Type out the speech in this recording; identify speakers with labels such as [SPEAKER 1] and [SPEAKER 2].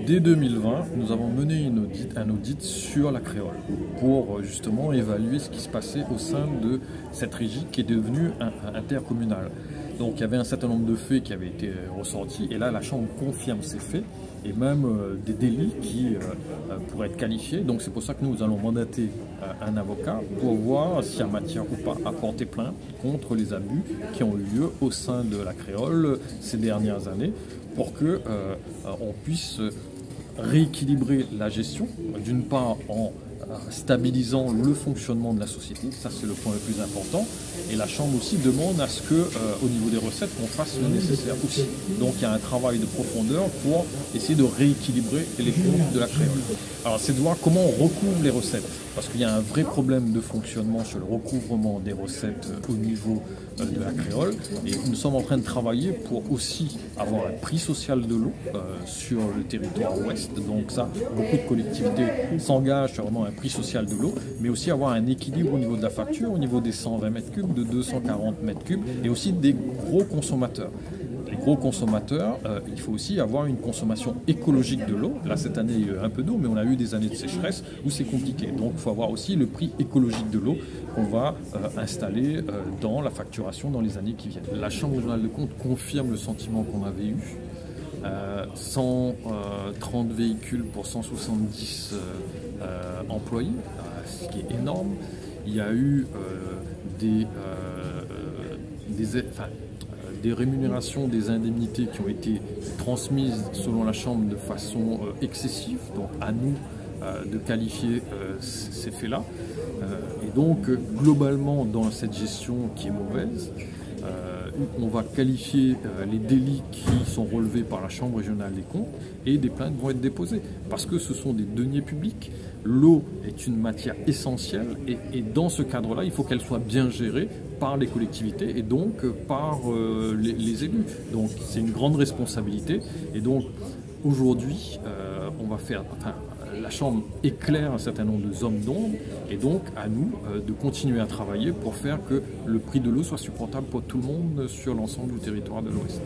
[SPEAKER 1] dès 2020, nous avons mené un audit sur la créole pour justement évaluer ce qui se passait au sein de cette régie qui est devenue intercommunale. Donc il y avait un certain nombre de faits qui avaient été ressortis et là la Chambre confirme ces faits et même des délits qui pourraient être qualifiés. Donc c'est pour ça que nous allons mandater un avocat pour voir s'il y a matière ou pas à porter plainte contre les abus qui ont eu lieu au sein de la créole ces dernières années pour que on puisse rééquilibrer la gestion, d'une part en stabilisant le fonctionnement de la société, ça c'est le point le plus important, et la Chambre aussi demande à ce que, au niveau des recettes, on fasse le nécessaire aussi. Donc il y a un travail de profondeur pour essayer de rééquilibrer les comptes de la créole. Alors c'est de voir comment on recouvre les recettes, parce qu'il y a un vrai problème de fonctionnement sur le recouvrement des recettes au niveau de la créole, et nous sommes en train de travailler pour aussi avoir un prix social de l'eau sur le territoire ouest. Donc ça, beaucoup de collectivités s'engagent sur vraiment un prix social de l'eau, mais aussi avoir un équilibre au niveau de la facture, au niveau des 120 mètres cubes, de 240 mètres cubes, et aussi des gros consommateurs. Les gros consommateurs, il faut aussi avoir une consommation écologique de l'eau. Là, cette année, il y a eu un peu d'eau, mais on a eu des années de sécheresse où c'est compliqué. Donc, il faut avoir aussi le prix écologique de l'eau qu'on va installer dans la facturation dans les années qui viennent. La Chambre régionale de comptes confirme le sentiment qu'on avait eu. 130 véhicules pour 170 employés, ce qui est énorme. Il y a eu des rémunérations, des indemnités qui ont été transmises selon la Chambre de façon excessive, donc à nous de qualifier ces faits-là. Et donc globalement dans cette gestion qui est mauvaise, on va qualifier les délits qui sont relevés par la Chambre régionale des comptes et des plaintes vont être déposées parce que ce sont des deniers publics. L'eau est une matière essentielle et dans ce cadre-là, il faut qu'elle soit bien gérée par les collectivités et donc par les élus. Donc c'est une grande responsabilité et donc aujourd'hui, on va faire... la Chambre éclaire un certain nombre de zones d'ombre et donc à nous de continuer à travailler pour faire que le prix de l'eau soit supportable pour tout le monde sur l'ensemble du territoire de l'Ouest.